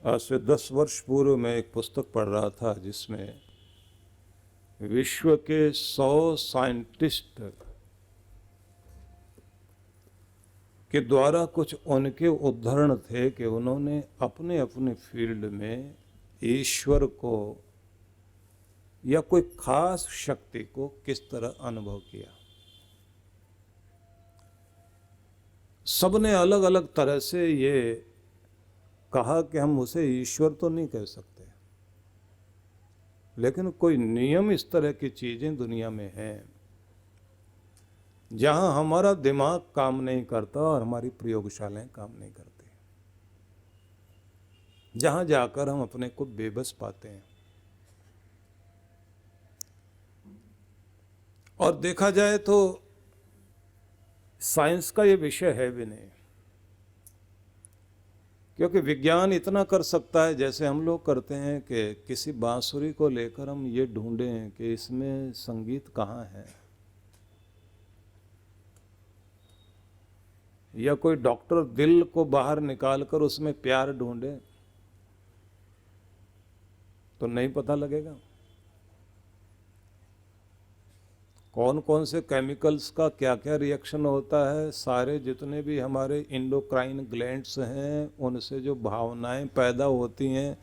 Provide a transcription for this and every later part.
आज से 10 वर्ष पूर्व मैं एक पुस्तक पढ़ रहा था जिसमें विश्व के 100 साइंटिस्ट के द्वारा कुछ उनके उदाहरण थे कि उन्होंने अपने अपने फील्ड में ईश्वर को या कोई खास शक्ति को किस तरह अनुभव किया। सबने अलग अलग तरह से ये कहा कि हम उसे ईश्वर तो नहीं कह सकते, लेकिन कोई नियम इस तरह की चीजें दुनिया में हैं जहां हमारा दिमाग काम नहीं करता और हमारी प्रयोगशालाएं काम नहीं करती, जहां जाकर हम अपने को बेबस पाते हैं। और देखा जाए तो साइंस का ये विषय है भी नहीं, क्योंकि विज्ञान इतना कर सकता है जैसे हम लोग करते हैं कि किसी बांसुरी को लेकर हम ये ढूंढें कि इसमें संगीत कहाँ है, या कोई डॉक्टर दिल को बाहर निकालकर उसमें प्यार ढूंढे तो नहीं पता लगेगा। कौन कौन से केमिकल्स का क्या क्या रिएक्शन होता है, सारे जितने भी हमारे इंडोक्राइन ग्लैंड्स हैं उनसे जो भावनाएं पैदा होती हैं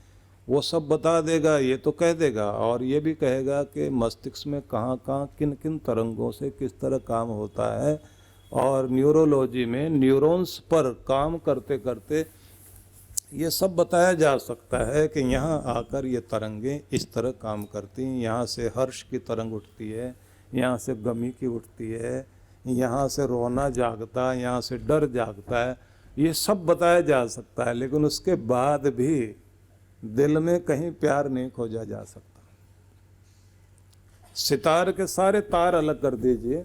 वो सब बता देगा। ये तो कह देगा और ये भी कहेगा कि मस्तिष्क में कहाँ कहाँ किन किन तरंगों से किस तरह काम होता है, और न्यूरोलॉजी में न्यूरॉन्स पर काम करते करते ये सब बताया जा सकता है कि यहाँ आकर ये तरंगें इस तरह काम करती हैं, यहाँ से हर्ष की तरंग उठती है, यहाँ से गमी की उठती है, यहाँ से रोना जागता है, यहाँ से डर जागता है, ये सब बताया जा सकता है। लेकिन उसके बाद भी दिल में कहीं प्यार नहीं खोजा जा सकता। सितार के सारे तार अलग कर दीजिए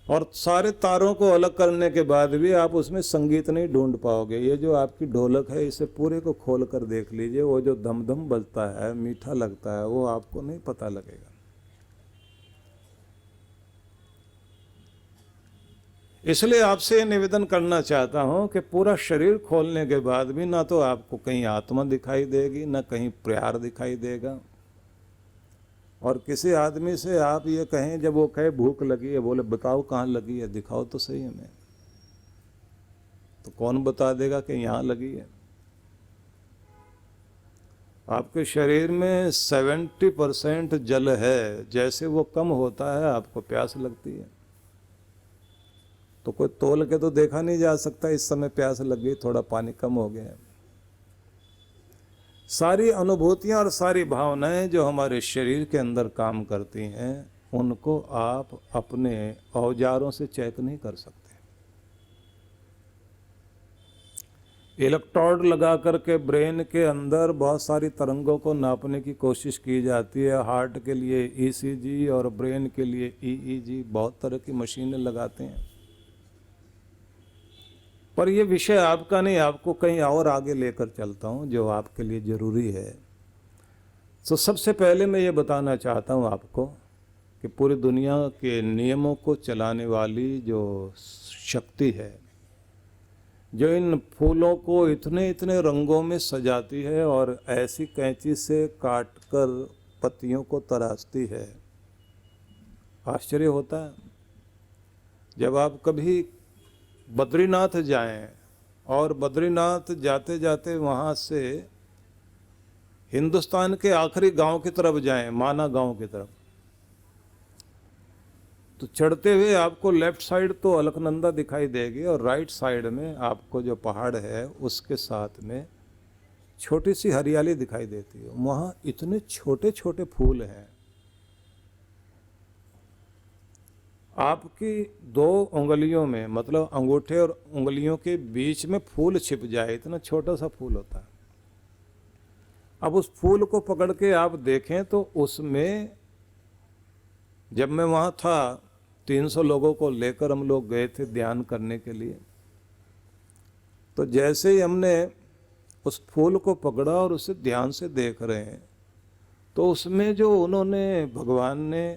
और सारे तारों को अलग करने के बाद भी आप उसमें संगीत नहीं ढूंढ पाओगे। ये जो आपकी ढोलक है इसे पूरे को खोल कर देख लीजिए, वो जो धम धम बजता है, मीठा लगता है, वो आपको नहीं पता लगेगा। इसलिए आपसे निवेदन करना चाहता हूं कि पूरा शरीर खोलने के बाद भी ना तो आपको कहीं आत्मा दिखाई देगी, ना कहीं प्यार दिखाई देगा। और किसी आदमी से आप ये कहें, जब वो कहे भूख लगी है, बोले बताओ कहाँ लगी है, दिखाओ तो सही हमें, तो कौन बता देगा कि यहाँ लगी है। आपके शरीर में 70% जल है, जैसे वो कम होता है आपको प्यास लगती है। तो कोई तोल के तो देखा नहीं जा सकता इस समय प्यास लग गई, थोड़ा पानी कम हो गया। सारी अनुभूतियां और सारी भावनाएं जो हमारे शरीर के अंदर काम करती हैं उनको आप अपने औजारों से चेक नहीं कर सकते। इलेक्ट्रोड लगा करके ब्रेन के अंदर बहुत सारी तरंगों को नापने की कोशिश की जाती है। हार्ट के लिए ईसीजी और ब्रेन के लिए ईईजी, बहुत तरह की मशीनें लगाते हैं। पर ये विषय आपका नहीं, आपको कहीं और आगे लेकर चलता हूँ जो आपके लिए ज़रूरी है। तो सबसे पहले मैं ये बताना चाहता हूँ आपको कि पूरी दुनिया के नियमों को चलाने वाली जो शक्ति है, जो इन फूलों को इतने इतने रंगों में सजाती है और ऐसी कैंची से काट कर पत्तियों को तराशती है, आश्चर्य होता है। जब आप कभी बद्रीनाथ जाएं और बद्रीनाथ जाते जाते वहाँ से हिंदुस्तान के आखिरी गांव की तरफ जाएं, माना गांव की तरफ, तो चढ़ते हुए आपको लेफ्ट साइड तो अलकनंदा दिखाई देगी और राइट साइड में आपको जो पहाड़ है उसके साथ में छोटी सी हरियाली दिखाई देती है। वहाँ इतने छोटे छोटे फूल हैं, आपकी 2 उंगलियों में, मतलब अंगूठे और उंगलियों के बीच में फूल छिप जाए, इतना छोटा सा फूल होता है। अब उस फूल को पकड़ के आप देखें तो उसमें, जब मैं वहाँ था 300 लोगों को लेकर हम लोग गए थे ध्यान करने के लिए, तो जैसे ही हमने उस फूल को पकड़ा और उसे ध्यान से देख रहे हैं तो उसमें जो उन्होंने, भगवान ने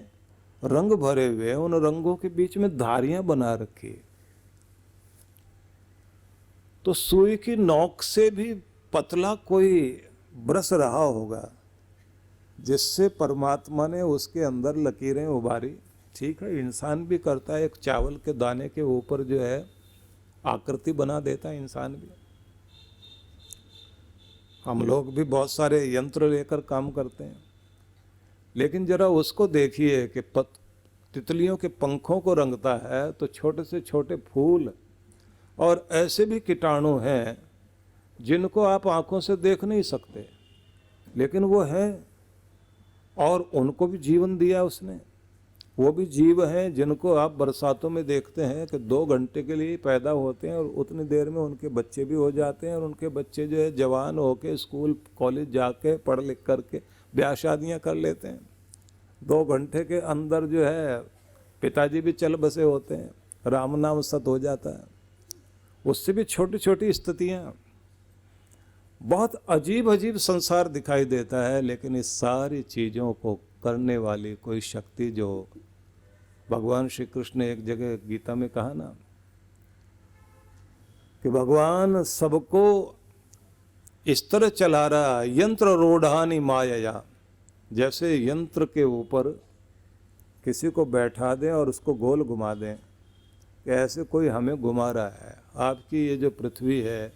रंग भरे हुए, उन रंगों के बीच में धारियां बना रखी, तो सुई की नोक से भी पतला कोई ब्रश रहा होगा जिससे परमात्मा ने उसके अंदर लकीरें उभारी। ठीक है, इंसान भी करता है, एक चावल के दाने के ऊपर जो है आकृति बना देता है इंसान भी। हम लोग भी बहुत सारे यंत्र लेकर काम करते हैं, लेकिन जरा उसको देखिए कि तितलियों के पंखों को रंगता है तो छोटे से छोटे फूल और ऐसे भी कीटाणु हैं जिनको आप आंखों से देख नहीं सकते, लेकिन वो हैं और उनको भी जीवन दिया उसने। वो भी जीव हैं जिनको आप बरसातों में देखते हैं कि 2 घंटे के लिए पैदा होते हैं और उतनी देर में उनके बच्चे भी हो जाते हैं और उनके बच्चे जो है जवान होके स्कूल कॉलेज जाके पढ़ लिख करके ब्याह शादियाँ कर लेते हैं। 2 घंटे के अंदर जो है पिताजी भी चल बसे होते हैं, राम नाम सत हो जाता है। उससे भी छोटी छोटी स्थितियाँ, बहुत अजीब अजीब संसार दिखाई देता है, लेकिन इस सारी चीज़ों को करने वाली कोई शक्ति, जो भगवान श्री कृष्ण ने एक जगह गीता में कहा ना कि भगवान सबको इस तरह चला रहा है, यंत्र रूढ़ानी माया, जैसे यंत्र के ऊपर किसी को बैठा दें और उसको गोल घुमा दें, कि ऐसे कोई हमें घुमा रहा है। आपकी ये जो पृथ्वी है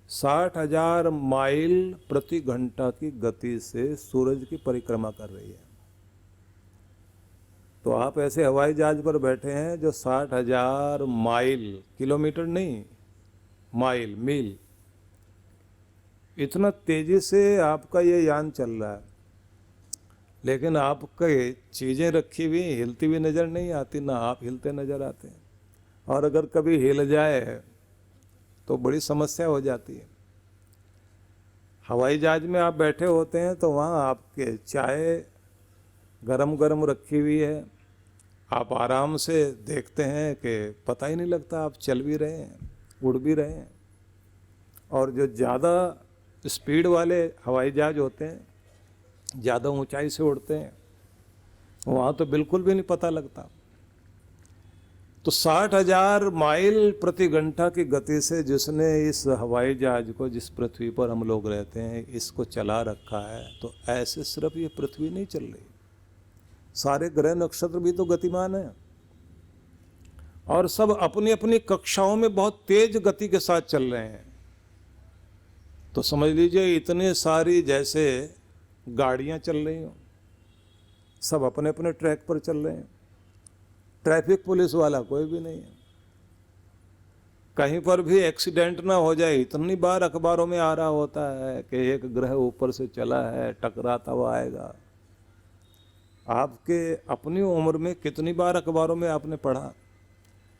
60,000 माइल प्रति घंटा की गति से सूरज की परिक्रमा कर रही है। तो आप ऐसे हवाई जहाज पर बैठे हैं जो 60,000 माइल, किलोमीटर नहीं, माइल, मील, इतना तेजी से आपका ये यान चल रहा है, लेकिन आपके चीज़ें रखी हुई हिलती हुई नज़र नहीं आती, ना आप हिलते नज़र आते हैं। और अगर कभी हिल जाए तो बड़ी समस्या हो जाती है। हवाई जहाज में आप बैठे होते हैं तो वहाँ आपके चाय गरम गरम रखी हुई है, आप आराम से देखते हैं कि पता ही नहीं लगता आप चल भी रहे हैं, उड़ भी रहे हैं। और जो ज़्यादा स्पीड वाले हवाई जहाज होते हैं, ज़्यादा ऊंचाई से उड़ते हैं, वहाँ तो बिल्कुल भी नहीं पता लगता। तो 60,000 माइल प्रति घंटा की गति से जिसने इस हवाई जहाज को, जिस पृथ्वी पर हम लोग रहते हैं, इसको चला रखा है, तो ऐसे सिर्फ ये पृथ्वी नहीं चल रही, सारे ग्रह नक्षत्र भी तो गतिमान है और सब अपनी अपनी कक्षाओं में बहुत तेज गति के साथ चल रहे हैं। तो समझ लीजिए इतने सारी जैसे गाड़ियां चल रही हो, सब अपने अपने ट्रैक पर चल रहे हैं, ट्रैफिक पुलिस वाला कोई भी नहीं है, कहीं पर भी एक्सीडेंट ना हो जाए। इतनी बार अखबारों में आ रहा होता है कि एक ग्रह ऊपर से चला है, टकराता हुआ आएगा। आपके अपनी उम्र में कितनी बार अखबारों में आपने पढ़ा,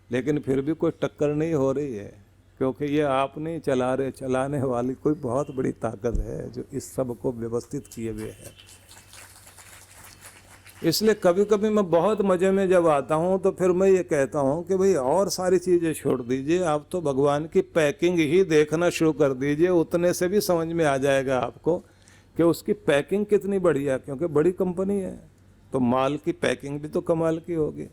लेकिन फिर भी कोई टक्कर नहीं हो रही है, क्योंकि ये आप नहीं चला रहे, चलाने वाली कोई बहुत बड़ी ताकत है जो इस सब को व्यवस्थित किए हुए है। इसलिए कभी कभी मैं बहुत मज़े में जब आता हूँ तो फिर मैं ये कहता हूँ कि भाई और सारी चीज़ें छोड़ दीजिए, आप तो भगवान की पैकिंग ही देखना शुरू कर दीजिए, उतने से भी समझ में आ जाएगा आपको कि उसकी पैकिंग कितनी बढ़िया, क्योंकि बड़ी कंपनी है तो माल की पैकिंग भी तो कमाल की होगी।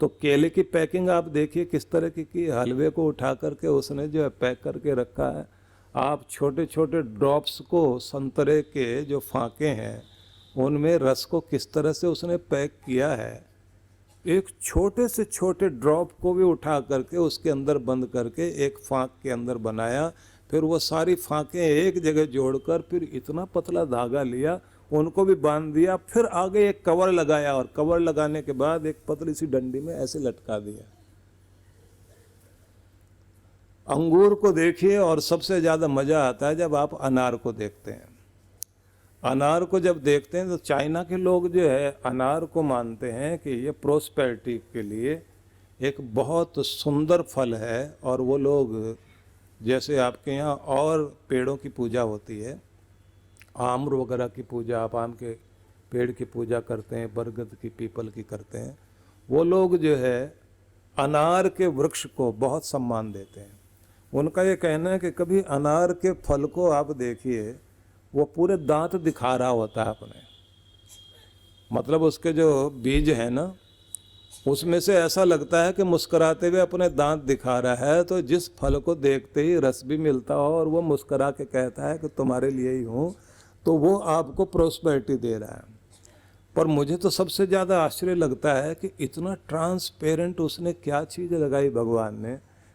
तो केले की पैकिंग आप देखिए किस तरह की हलवे को उठा करके उसने जो है पैक करके रखा है। आप छोटे छोटे ड्रॉप्स को, संतरे के जो फाके हैं उनमें रस को किस तरह से उसने पैक किया है, एक छोटे से छोटे ड्रॉप को भी उठा करके उसके अंदर बंद करके एक फाक के अंदर बनाया, फिर वो सारी फाकें एक जगह जोड़कर फिर इतना पतला धागा लिया, उनको भी बांध दिया, फिर आगे एक कवर लगाया और कवर लगाने के बाद एक पतली सी डंडी में ऐसे लटका दिया। अंगूर को देखिए और सबसे ज़्यादा मज़ा आता है जब आप अनार को देखते हैं। अनार को जब देखते हैं तो चाइना के लोग जो है अनार को मानते हैं कि ये प्रोस्पेरिटी के लिए एक बहुत सुंदर फल है, और वो लोग जैसे आपके यहाँ और पेड़ों की पूजा होती है, आम वगैरह की पूजा, आप आम के पेड़ की पूजा करते हैं, बरगद की, पीपल की करते हैं, वो लोग जो है अनार के वृक्ष को बहुत सम्मान देते हैं। उनका ये कहना है कि कभी अनार के फल को आप देखिए, वो पूरे दांत दिखा रहा होता है अपने, मतलब उसके जो बीज है ना उसमें से ऐसा लगता है कि मुस्कुराते हुए अपने दांत दिखा रहा है, तो जिस फल को देखते ही रस भी मिलता हो और वो मुस्कुरा के कहता है कि तुम्हारे लिए ही हूँ, तो वो आपको प्रोस्पेरिटी दे रहा है। पर मुझे तो सबसे ज़्यादा आश्चर्य लगता है कि इतना ट्रांसपेरेंट उसने क्या चीज़ लगाई भगवान ने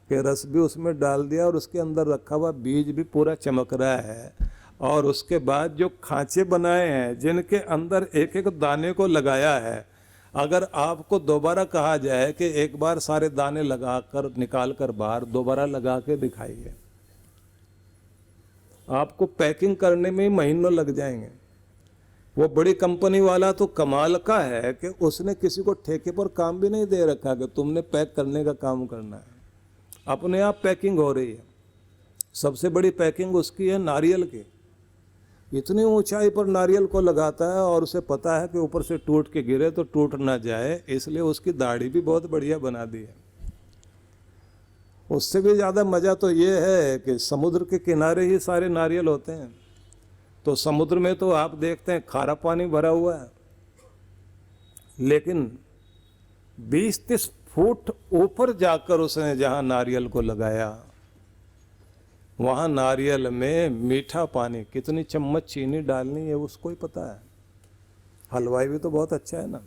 कि रस भी उसमें डाल दिया और उसके अंदर रखा हुआ बीज भी पूरा चमक रहा है। और उसके बाद जो खांचे बनाए हैं जिनके अंदर एक एक दाने को लगाया है, अगर आपको दोबारा कहा जाए कि एक बार सारे दाने लगाकर निकाल कर बाहर दोबारा लगा के दिखाइए, आपको पैकिंग करने में ही महीनों लग जाएंगे। वो बड़ी कंपनी वाला तो कमाल का है कि उसने किसी को ठेके पर काम भी नहीं दे रखा कि तुमने पैक करने का काम करना है, अपने आप पैकिंग हो रही है। सबसे बड़ी पैकिंग उसकी है नारियल की। इतनी ऊंचाई पर नारियल को लगाता है और उसे पता है कि ऊपर से टूट के गिरे तो टूट ना जाए, इसलिए उसकी दाढ़ी भी बहुत बढ़िया बना दी है। उससे भी ज़्यादा मज़ा तो ये है कि समुद्र के किनारे ही सारे नारियल होते हैं, तो समुद्र में तो आप देखते हैं खारा पानी भरा हुआ है, लेकिन 20-30 फुट ऊपर जाकर उसने जहाँ नारियल को लगाया, वहाँ नारियल में मीठा पानी, कितनी चम्मच चीनी डालनी है उसको ही पता है। हलवाई भी तो बहुत अच्छा है ना।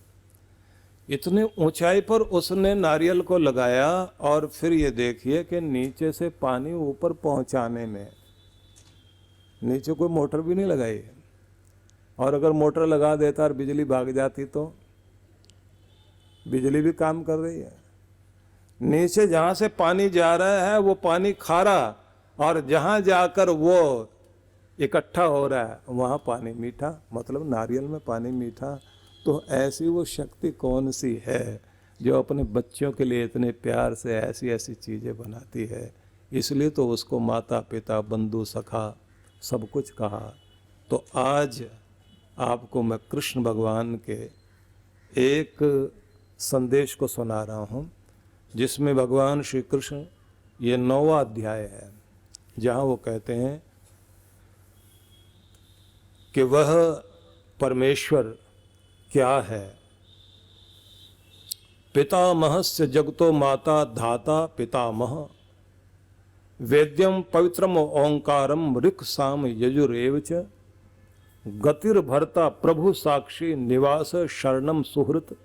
इतनी ऊंचाई पर उसने नारियल को लगाया और फिर ये देखिए कि नीचे से पानी ऊपर पहुंचाने में नीचे कोई मोटर भी नहीं लगाई है। और अगर मोटर लगा देता और बिजली भाग जाती तो बिजली भी काम कर रही है। नीचे जहाँ से पानी जा रहा है वो पानी खारा, और जहाँ जाकर वो इकट्ठा हो रहा है वहाँ पानी मीठा, मतलब नारियल में पानी मीठा। तो ऐसी वो शक्ति कौन सी है जो अपने बच्चों के लिए इतने प्यार से ऐसी ऐसी चीज़ें बनाती है। इसलिए तो उसको माता पिता बंधु सखा सब कुछ कहा। तो आज आपको मैं कृष्ण भगवान के एक संदेश को सुना रहा हूँ, जिसमें भगवान श्री कृष्ण, ये 9वां अध्याय है, जहाँ वो कहते हैं कि वह परमेश्वर क्या है। पितामहस्य जगतो माता धाता पितामह, वेद्यम पवित्रम ओंकारम ऋक् साम यजुरेव च, गतिर्भर्ता प्रभु साक्षी निवास शरणम सुहृत,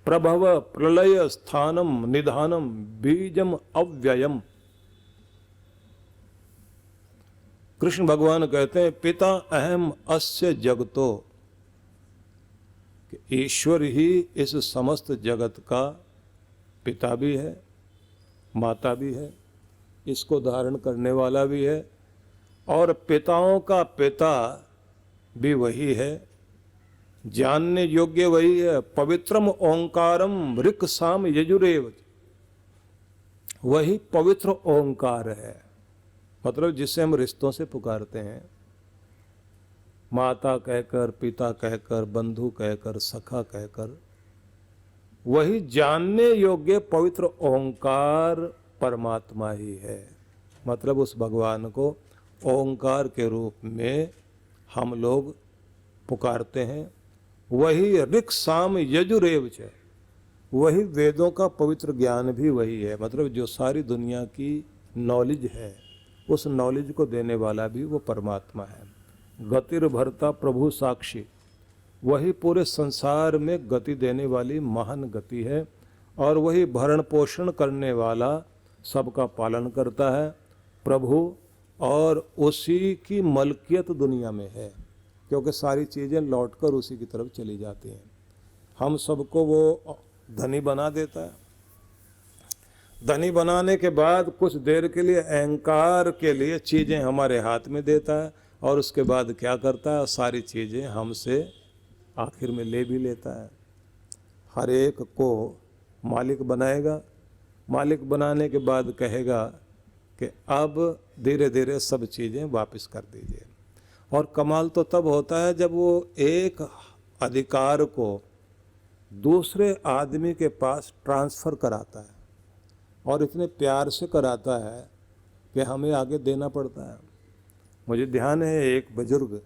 प्रभव प्रलय स्थानम निधानम बीजम अव्ययम। कृष्ण भगवान कहते हैं पिता अहम अस्य जगतो, कि ईश्वर ही इस समस्त जगत का पिता भी है, माता भी है, इसको धारण करने वाला भी है, और पिताओं का पिता भी वही है, जानने योग्य वही है। पवित्रम ओंकारम ऋक् साम यजुरेव, वही पवित्र ओंकार है, मतलब जिससे हम रिश्तों से पुकारते हैं, माता कहकर, पिता कहकर, बंधु कहकर, सखा कहकर, वही जानने योग्य पवित्र ओंकार परमात्मा ही है। मतलब उस भगवान को ओंकार के रूप में हम लोग पुकारते हैं। वही ऋक् साम यजुरेव च, वही वेदों का पवित्र ज्ञान भी वही है। मतलब जो सारी दुनिया की नॉलेज है, उस नॉलेज को देने वाला भी वो परमात्मा है। गतिर्भर्ता प्रभु साक्षी, वही पूरे संसार में गति देने वाली महान गति है, और वही भरण पोषण करने वाला, सबका पालन करता है प्रभु, और उसी की मलकियत दुनिया में है, क्योंकि सारी चीज़ें लौटकर उसी की तरफ चली जाती हैं। हम सबको वो धनी बना देता है। धनी बनाने के बाद कुछ देर के लिए अहंकार के लिए चीज़ें हमारे हाथ में देता है, और उसके बाद क्या करता है, सारी चीज़ें हमसे आखिर में ले भी लेता है। हर एक को मालिक बनाएगा, मालिक बनाने के बाद कहेगा कि अब धीरे धीरे सब चीज़ें वापस कर दीजिए। और कमाल तो तब होता है जब वो एक अधिकार को दूसरे आदमी के पास ट्रांसफ़र कराता है, और इतने प्यार से कराता है कि हमें आगे देना पड़ता है। मुझे ध्यान है, एक बुजुर्ग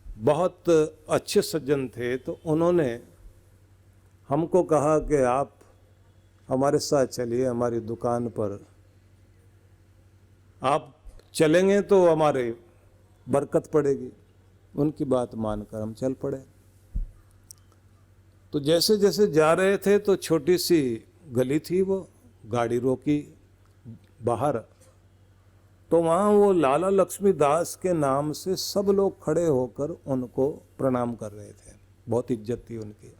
बहुत अच्छे सज्जन थे, तो उन्होंने हमको कहा कि आप हमारे साथ चलिए हमारी दुकान पर, आप चलेंगे तो हमारे बरकत पड़ेगी। उनकी बात मानकर हम चल पड़े। तो जैसे जैसे जा रहे थे तो छोटी सी गली थी, वो गाड़ी रोकी बाहर, तो वहाँ वो लाला लक्ष्मी दास के नाम से सब लोग खड़े होकर उनको प्रणाम कर रहे थे, बहुत इज्जत थी उनकी।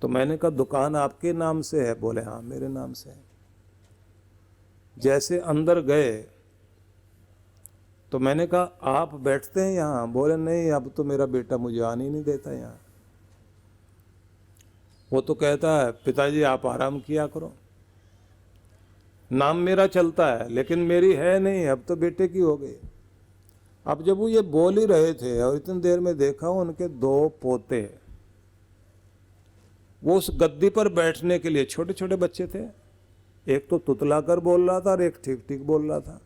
तो मैंने कहा दुकान आपके नाम से है? बोले हाँ मेरे नाम से है। जैसे अंदर गए तो मैंने कहा आप बैठते हैं यहाँ? बोले नहीं, अब तो मेरा बेटा मुझे आने ही नहीं देता यहाँ। वो तो कहता है पिताजी आप आराम किया करो, नाम मेरा चलता है लेकिन मेरी है नहीं, अब तो बेटे की हो गई। अब जब वो ये बोल ही रहे थे और इतनी देर में देखा उनके 2 पोते, वो उस गद्दी पर बैठने के लिए, छोटे छोटे बच्चे थे, एक तो तुतला कर बोल रहा था और एक ठीक ठीक बोल रहा था।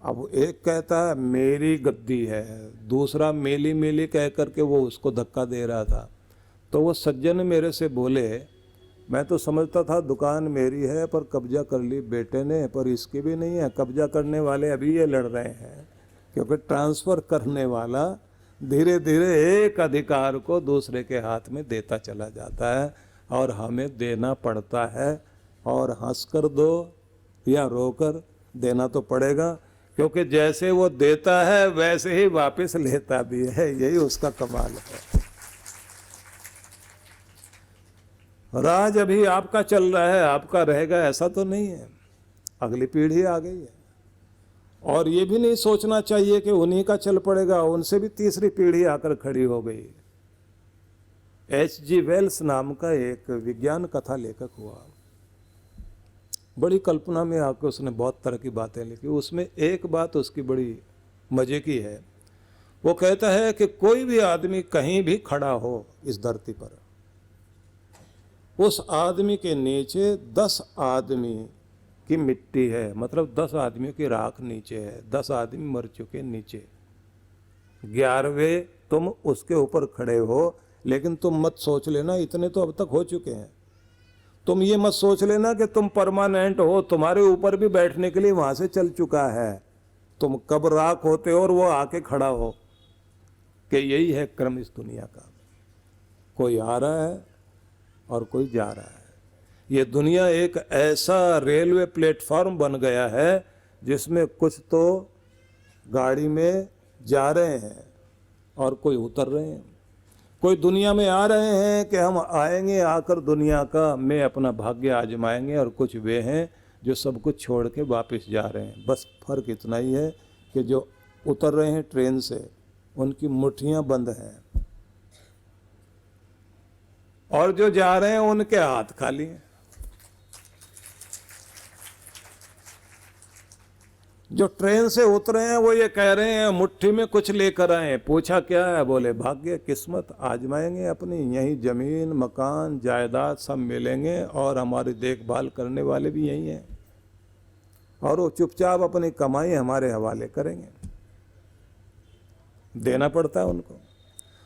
अब एक कहता है मेरी गद्दी है, दूसरा मेली मेली कह करके वो उसको धक्का दे रहा था। तो वो सज्जन मेरे से बोले, मैं तो समझता था दुकान मेरी है पर कब्जा कर ली बेटे ने, पर इसकी भी नहीं है, कब्जा करने वाले अभी ये लड़ रहे हैं, क्योंकि ट्रांसफ़र करने वाला धीरे धीरे एक अधिकार को दूसरे के हाथ में देता चला जाता है और हमें देना पड़ता है, और हंसकर दो या रोकर देना तो पड़ेगा, क्योंकि जैसे वो देता है वैसे ही वापस लेता भी है, यही उसका कमाल है। राज अभी आपका चल रहा है, आपका रहेगा ऐसा तो नहीं है, अगली पीढ़ी आ गई है। और ये भी नहीं सोचना चाहिए कि उन्हीं का चल पड़ेगा, उनसे भी तीसरी पीढ़ी आकर खड़ी हो गई। H.G. वेल्स नाम का एक विज्ञान कथा लेखक हुआ, बड़ी कल्पना में आकर उसने बहुत तरह की बातें लिखी। उसमें एक बात उसकी बड़ी मजे की है। वो कहता है कि कोई भी आदमी कहीं भी खड़ा हो इस धरती पर, उस आदमी के नीचे 10 आदमी की मिट्टी है, मतलब 10 आदमियों की राख नीचे है, 10 आदमी मर चुके नीचे, 11वें तुम उसके ऊपर खड़े हो। लेकिन तुम मत सोच लेना इतने तो अब तक हो चुके हैं, तुम ये मत सोच लेना कि तुम परमानेंट हो, तुम्हारे ऊपर भी बैठने के लिए वहां से चल चुका है, तुम कब राख होते हो और वो आके खड़ा हो। कि यही है क्रम इस दुनिया का, कोई आ रहा है और कोई जा रहा है। ये दुनिया एक ऐसा रेलवे प्लेटफॉर्म बन गया है जिसमें कुछ तो गाड़ी में जा रहे हैं और कोई उतर रहे हैं, कोई दुनिया में आ रहे हैं कि हम आएंगे, आकर दुनिया का में अपना भाग्य आजमाएंगे, और कुछ वे हैं जो सब कुछ छोड़ के वापस जा रहे हैं। बस फर्क इतना ही है कि जो उतर रहे हैं ट्रेन से उनकी मुट्ठियां बंद हैं, और जो जा रहे हैं उनके हाथ खाली हैं। जो ट्रेन से उतरे हैं वो ये कह रहे हैं मुट्ठी में कुछ लेकर आए। पूछा क्या है? बोले भाग्य किस्मत आजमाएंगे अपनी, यही जमीन मकान जायदाद सब मिलेंगे और हमारी देखभाल करने वाले भी यही हैं, और वो चुपचाप अपनी कमाई हमारे हवाले करेंगे, देना पड़ता है उनको।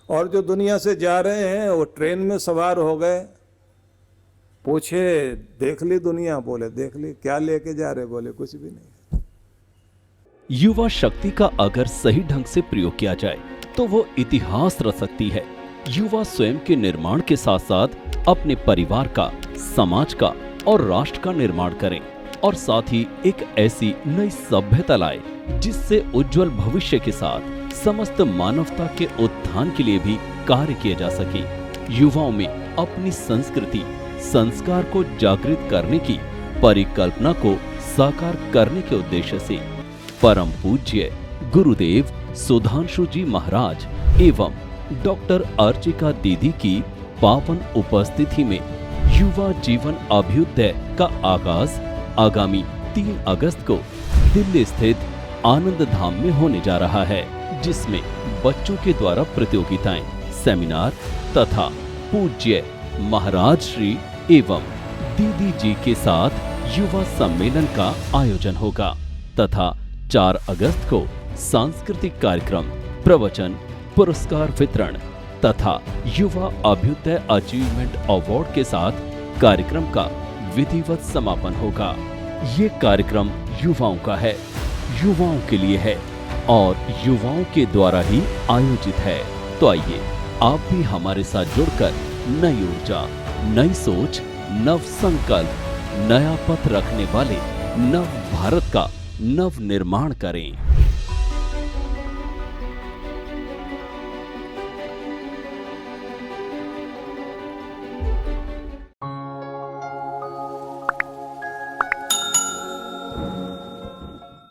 और जो दुनिया से जा रहे हैं वो ट्रेन में सवार हो गए, पूछे देख ली दुनिया? बोले देख ली। क्या लेके जा रहे? बोले कुछ भी नहीं। युवा शक्ति का अगर सही ढंग से प्रयोग किया जाए तो वो इतिहास रच सकती है। युवा स्वयं के निर्माण के साथ साथ अपने परिवार का, समाज का और राष्ट्र का निर्माण करें, और साथ ही एक ऐसी नई सभ्यता लाए जिससे उज्जवल भविष्य के साथ समस्त मानवता के उत्थान के लिए भी कार्य किया जा सके। युवाओं में अपनी संस्कृति, संस्कार को जागृत करने की परिकल्पना को साकार करने के उद्देश्य से परम पूज्य गुरुदेव सुधांशु जी महाराज एवं डॉक्टर अर्चिका दीदी की पावन उपस्थिति में युवा जीवन अभ्युदय का आगाज आगामी 3 अगस्त को दिल्ली स्थित आनंद धाम में होने जा रहा है, जिसमें बच्चों के द्वारा प्रतियोगिताएं, सेमिनार तथा पूज्य महाराज श्री एवं दीदी जी के साथ युवा सम्मेलन का आयोजन होगा तथा 4 अगस्त को सांस्कृतिक कार्यक्रम, प्रवचन, पुरस्कार वितरण, तथा युवा अभ्युदय अचीवमेंट अवार्ड के साथ कार्यक्रम का विधिवत समापन होगा। ये कार्यक्रम युवाओं का है, युवाओं के लिए है और युवाओं के द्वारा ही आयोजित है। तो आइए आप भी हमारे साथ जुड़कर नई ऊर्जा, नई सोच, नव संकल्प, नया पथ रखने वाले नव भारत का नव निर्माण करें।